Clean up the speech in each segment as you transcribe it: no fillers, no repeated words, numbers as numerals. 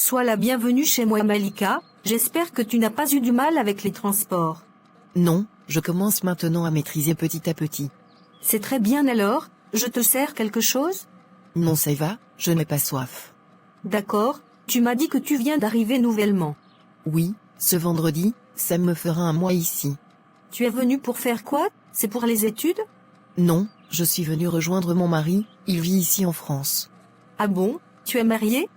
Sois la bienvenue chez moi Malika, j'espère que tu n'as pas eu du mal avec les transports. Non, je commence maintenant à maîtriser petit à petit. C'est très bien alors, je te sers quelque chose? Non ça va, je n'ai pas soif. D'accord, tu m'as dit que tu viens d'arriver nouvellement. Oui, ce vendredi, ça me fera un mois ici. Tu es venu pour faire quoi? C'est pour les études? Non, je suis venu rejoindre mon mari, il vit ici en France. Ah bon, tu es marié?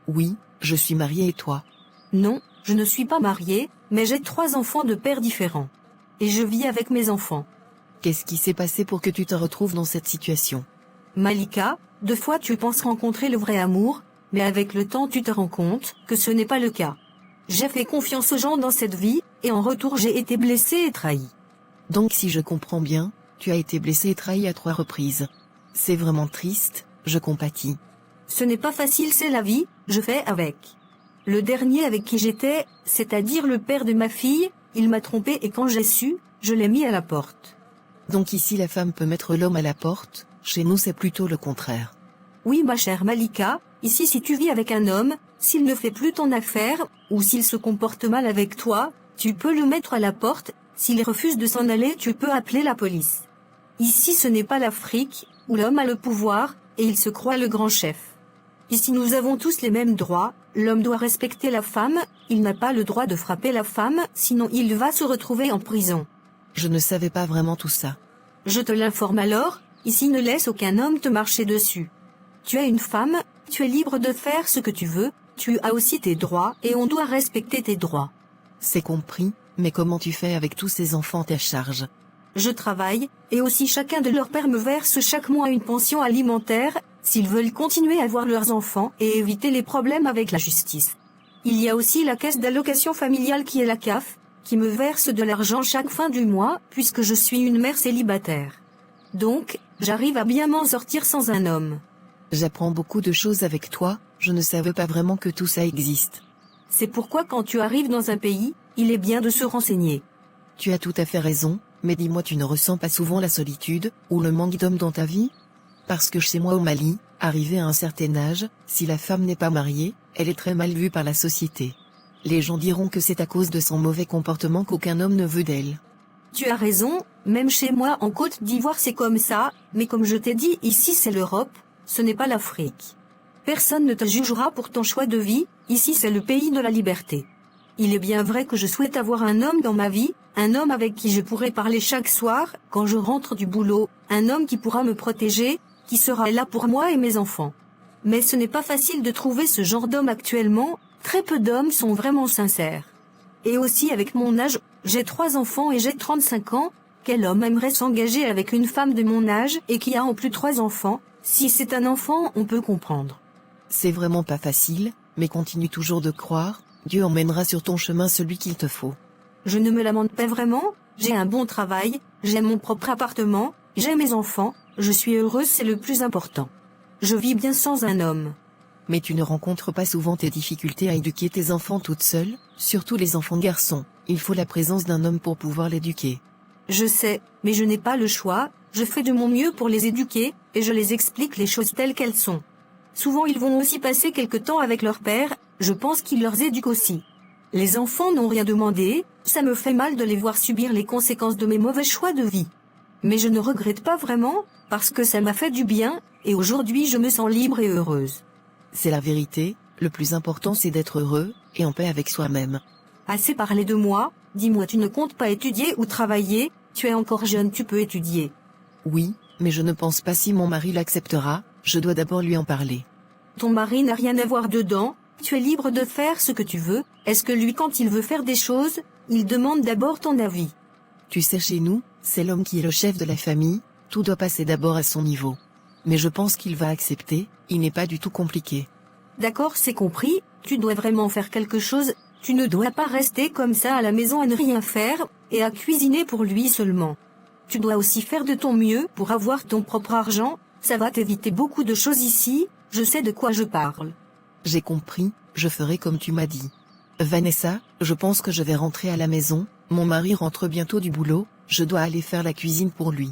Oui, je suis mariée et toi? Non, je ne suis pas mariée, mais j'ai 3 enfants de pères différents. Et je vis avec mes enfants. Qu'est-ce qui s'est passé pour que tu te retrouves dans cette situation? Malika, 2 fois tu penses rencontrer le vrai amour, mais avec le temps tu te rends compte que ce n'est pas le cas. J'ai fait confiance aux gens dans cette vie, et en retour j'ai été blessée et trahie. Donc si je comprends bien, tu as été blessée et trahie à 3 reprises. C'est vraiment triste, je compatis. Ce n'est pas facile, c'est la vie, je fais avec. Le dernier avec qui j'étais, c'est-à-dire le père de ma fille, il m'a trompée et quand j'ai su, je l'ai mis à la porte. Donc ici la femme peut mettre l'homme à la porte, chez nous c'est plutôt le contraire. Oui ma chère Malika, ici si tu vis avec un homme, s'il ne fait plus ton affaire, ou s'il se comporte mal avec toi, tu peux le mettre à la porte, s'il refuse de s'en aller tu peux appeler la police. Ici ce n'est pas l'Afrique, où l'homme a le pouvoir, et il se croit le grand chef. Ici nous avons tous les mêmes droits, l'homme doit respecter la femme, il n'a pas le droit de frapper la femme, sinon il va se retrouver en prison. Je ne savais pas vraiment tout ça. Je te l'informe alors, ici ne laisse aucun homme te marcher dessus. Tu es une femme, tu es libre de faire ce que tu veux, tu as aussi tes droits et on doit respecter tes droits. C'est compris, mais comment tu fais avec tous ces enfants à ta charge? Je travaille, et aussi chacun de leurs pères me verse chaque mois une pension alimentaire, s'ils veulent continuer à voir leurs enfants et éviter les problèmes avec la justice. Il y a aussi la caisse d'allocation familiale qui est la CAF, qui me verse de l'argent chaque fin du mois, puisque je suis une mère célibataire. Donc, j'arrive à bien m'en sortir sans un homme. J'apprends beaucoup de choses avec toi, je ne savais pas vraiment que tout ça existe. C'est pourquoi quand tu arrives dans un pays, il est bien de se renseigner. Tu as tout à fait raison, mais dis-moi tu ne ressens pas souvent la solitude, ou le manque d'hommes dans ta vie? Parce que chez moi au Mali, arrivé à un certain âge, si la femme n'est pas mariée, elle est très mal vue par la société. Les gens diront que c'est à cause de son mauvais comportement qu'aucun homme ne veut d'elle. Tu as raison, même chez moi en Côte d'Ivoire c'est comme ça, mais comme je t'ai dit ici c'est l'Europe, ce n'est pas l'Afrique. Personne ne te jugera pour ton choix de vie, ici c'est le pays de la liberté. Il est bien vrai que je souhaite avoir un homme dans ma vie, un homme avec qui je pourrai parler chaque soir, quand je rentre du boulot, un homme qui pourra me protéger, qui sera là pour moi et mes enfants. Mais ce n'est pas facile de trouver ce genre d'homme actuellement, très peu d'hommes sont vraiment sincères. Et aussi avec mon âge, j'ai 3 enfants et j'ai 35 ans, quel homme aimerait s'engager avec une femme de mon âge et qui a en plus 3 enfants? Si c'est un enfant, on peut comprendre. C'est vraiment pas facile, mais continue toujours de croire, Dieu emmènera sur ton chemin celui qu'il te faut. Je ne me lamente pas vraiment, j'ai un bon travail, j'ai mon propre appartement, j'ai mes enfants, je suis heureuse, c'est le plus important. Je vis bien sans un homme. Mais tu ne rencontres pas souvent tes difficultés à éduquer tes enfants toute seule, surtout les enfants garçons, il faut la présence d'un homme pour pouvoir l'éduquer. Je sais, mais je n'ai pas le choix, je fais de mon mieux pour les éduquer, et je les explique les choses telles qu'elles sont. Souvent ils vont aussi passer quelque temps avec leur père, je pense qu'ils leur éduquent aussi. Les enfants n'ont rien demandé, ça me fait mal de les voir subir les conséquences de mes mauvais choix de vie. Mais je ne regrette pas vraiment, parce que ça m'a fait du bien, et aujourd'hui je me sens libre et heureuse. C'est la vérité, le plus important c'est d'être heureux, et en paix avec soi-même. Assez parlé de moi, dis-moi tu ne comptes pas étudier ou travailler, tu es encore jeune tu peux étudier. Oui, mais je ne pense pas si mon mari l'acceptera, je dois d'abord lui en parler. Ton mari n'a rien à voir dedans, tu es libre de faire ce que tu veux, est-ce que lui quand il veut faire des choses, il demande d'abord ton avis? Tu sais chez nous, c'est l'homme qui est le chef de la famille, tout doit passer d'abord à son niveau. Mais je pense qu'il va accepter, il n'est pas du tout compliqué. D'accord, c'est compris, tu dois vraiment faire quelque chose, tu ne dois pas rester comme ça à la maison à ne rien faire, et à cuisiner pour lui seulement. Tu dois aussi faire de ton mieux pour avoir ton propre argent, ça va t'éviter beaucoup de choses ici, je sais de quoi je parle. J'ai compris, je ferai comme tu m'as dit. Vanessa, je pense que je vais rentrer à la maison, mon mari rentre bientôt du boulot, je dois aller faire la cuisine pour lui.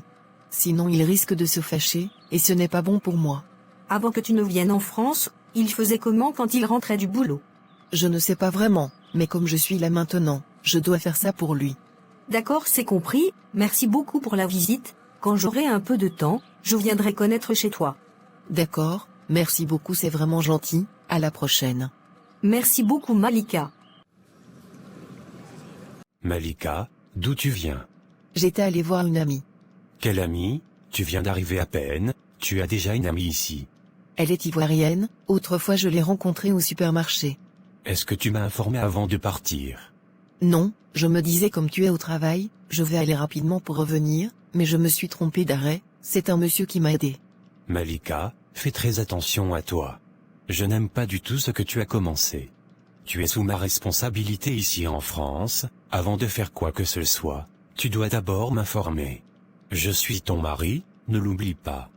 Sinon il risque de se fâcher, et ce n'est pas bon pour moi. Avant que tu ne viennes en France, il faisait comment quand il rentrait du boulot? Je ne sais pas vraiment, mais comme je suis là maintenant, je dois faire ça pour lui. D'accord, c'est compris, merci beaucoup pour la visite. Quand j'aurai un peu de temps, je viendrai connaître chez toi. D'accord, merci beaucoup, c'est vraiment gentil, à la prochaine. Merci beaucoup Malika. Malika, d'où tu viens? J'étais allé voir une amie. Quelle amie? Tu viens d'arriver à peine, tu as déjà une amie ici. Elle est ivoirienne, autrefois je l'ai rencontrée au supermarché. Est-ce que tu m'as informé avant de partir? Non, je me disais comme tu es au travail, je vais aller rapidement pour revenir, mais je me suis trompé d'arrêt, c'est un monsieur qui m'a aidé. Malika, fais très attention à toi. Je n'aime pas du tout ce que tu as commencé. Tu es sous ma responsabilité ici en France, avant de faire quoi que ce soit, tu dois d'abord m'informer. Je suis ton mari, ne l'oublie pas.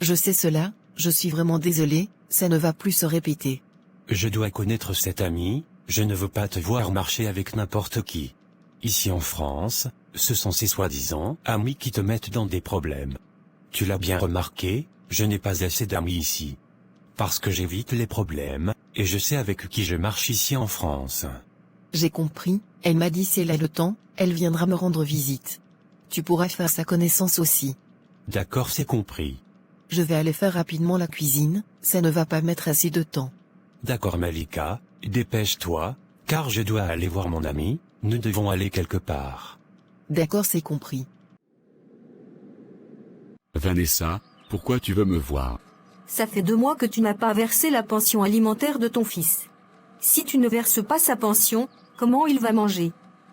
Je sais cela, je suis vraiment désolé, ça ne va plus se répéter. Je dois connaître cet ami, je ne veux pas te voir marcher avec n'importe qui. Ici en France, ce sont ces soi-disant amis qui te mettent dans des problèmes. Tu l'as bien remarqué, je n'ai pas assez d'amis ici. Parce que j'évite les problèmes, et je sais avec qui je marche ici en France. J'ai compris, elle m'a dit si elle a le temps, elle viendra me rendre visite. Tu pourras faire sa connaissance aussi. D'accord, c'est compris. Je vais aller faire rapidement la cuisine, ça ne va pas mettre assez de temps. D'accord Malika, dépêche-toi, car je dois aller voir mon ami, nous devons aller quelque part. D'accord, c'est compris. Vanessa, pourquoi tu veux me voir? Ça fait 2 mois que tu n'as pas versé la pension alimentaire de ton fils. Si tu ne verses pas sa pension, comment il va manger?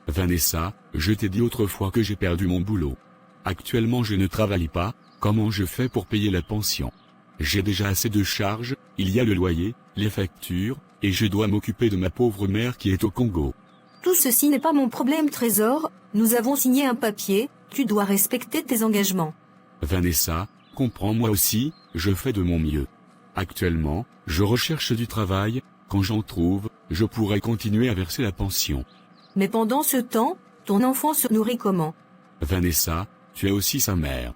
Vanessa, je t'ai dit autrefois que j'ai perdu mon boulot. Actuellement je ne travaille pas, comment je fais pour payer la pension? J'ai déjà assez de charges, il y a le loyer, les factures, et je dois m'occuper de ma pauvre mère qui est au Congo. Tout ceci n'est pas mon problème, Trésor, nous avons signé un papier, tu dois respecter tes engagements. Vanessa, comprends-moi aussi, je fais de mon mieux. Actuellement, je recherche du travail, quand j'en trouve, je pourrai continuer à verser la pension. Mais pendant ce temps, ton enfant se nourrit comment? Vanessa, tu es aussi sa mère.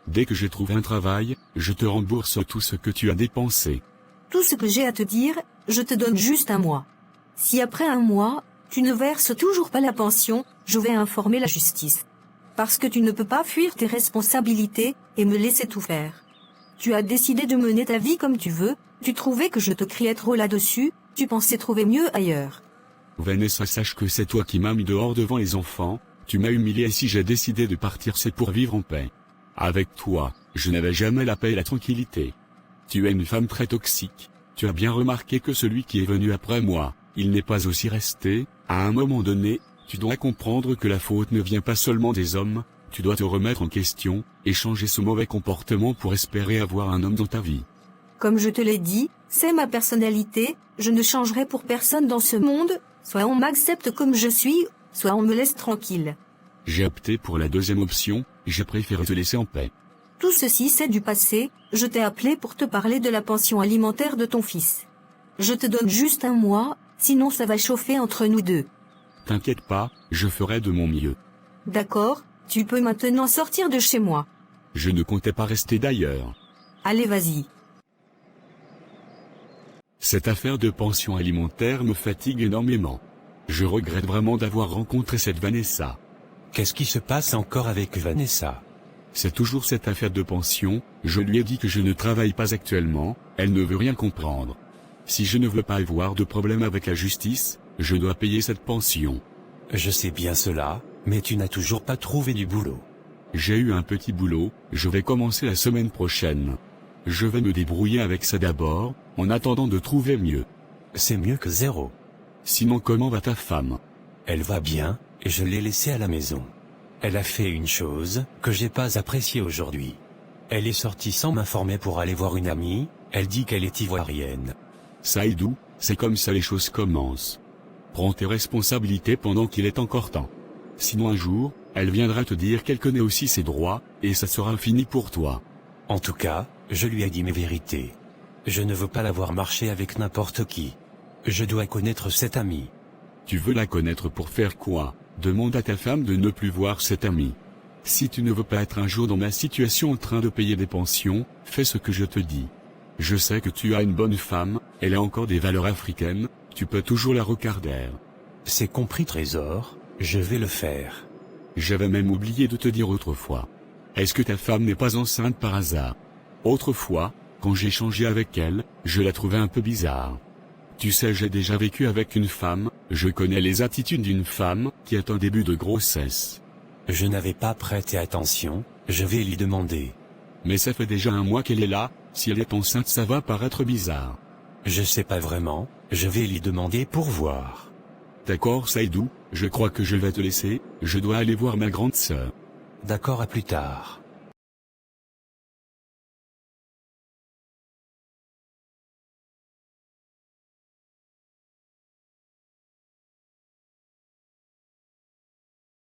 Dès que je trouve un travail, je te rembourse tout ce que tu as dépensé. Tout ce que j'ai à te dire, je te donne juste 1 mois. Si après 1 mois, tu ne verses toujours pas la pension, je vais informer la justice. Parce que tu ne peux pas fuir tes responsabilités et me laisser tout faire. Tu as décidé de mener ta vie comme tu veux, tu trouvais que je te criais trop là-dessus, tu pensais trouver mieux ailleurs. Vanessa, sache que c'est toi qui m'as mis dehors devant les enfants, tu m'as humilié et si j'ai décidé de partir c'est pour vivre en paix. Avec toi, je n'avais jamais la paix et la tranquillité. Tu es une femme très toxique, tu as bien remarqué que celui qui est venu après moi, il n'est pas aussi resté, à un moment donné, tu dois comprendre que la faute ne vient pas seulement des hommes, tu dois te remettre en question, et changer ce mauvais comportement pour espérer avoir un homme dans ta vie. Comme je te l'ai dit, c'est ma personnalité, je ne changerai pour personne dans ce monde, soit on m'accepte comme je suis, soit on me laisse tranquille. J'ai opté pour la deuxième option, j'ai préféré te laisser en paix. Tout ceci c'est du passé, je t'ai appelé pour te parler de la pension alimentaire de ton fils. Je te donne juste 1 mois, sinon ça va chauffer entre nous deux. T'inquiète pas, je ferai de mon mieux. D'accord, tu peux maintenant sortir de chez moi. Je ne comptais pas rester d'ailleurs. Allez vas-y. Cette affaire de pension alimentaire me fatigue énormément. Je regrette vraiment d'avoir rencontré cette Vanessa. Qu'est-ce qui se passe encore avec Vanessa? C'est toujours cette affaire de pension, je lui ai dit que je ne travaille pas actuellement, elle ne veut rien comprendre. Si je ne veux pas avoir de problème avec la justice, je dois payer cette pension. Je sais bien cela, mais tu n'as toujours pas trouvé du boulot. J'ai eu un petit boulot, je vais commencer la semaine prochaine. Je vais me débrouiller avec ça d'abord, en attendant de trouver mieux. C'est mieux que 0. Sinon comment va ta femme? Elle va bien, et je l'ai laissée à la maison. Elle a fait une chose que j'ai pas appréciée aujourd'hui. Elle est sortie sans m'informer pour aller voir une amie, elle dit qu'elle est ivoirienne. Saïdou, c'est comme ça les choses commencent. Prends tes responsabilités pendant qu'il est encore temps. Sinon un jour, elle viendra te dire qu'elle connaît aussi ses droits, et ça sera fini pour toi. En tout cas, je lui ai dit mes vérités. Je ne veux pas la voir marcher avec n'importe qui. Je dois connaître cette amie. Tu veux la connaître pour faire quoi? Demande à ta femme de ne plus voir cette amie. Si tu ne veux pas être un jour dans ma situation en train de payer des pensions, fais ce que je te dis. Je sais que tu as une bonne femme, elle a encore des valeurs africaines, tu peux toujours la regarder. C'est compris Trésor, je vais le faire. J'avais même oublié de te dire autrefois. Est-ce que ta femme n'est pas enceinte par hasard? Autrefois, quand j'ai échangé avec elle, je la trouvais un peu bizarre. Tu sais, j'ai déjà vécu avec une femme, je connais les attitudes d'une femme qui est en début de grossesse. Je n'avais pas prêté attention, je vais lui demander. Mais ça fait déjà un mois qu'elle est là, si elle est enceinte ça va paraître bizarre. Je sais pas vraiment, je vais lui demander pour voir. D'accord Saïdou, je crois que je vais te laisser, je dois aller voir ma grande sœur. D'accord, à plus tard.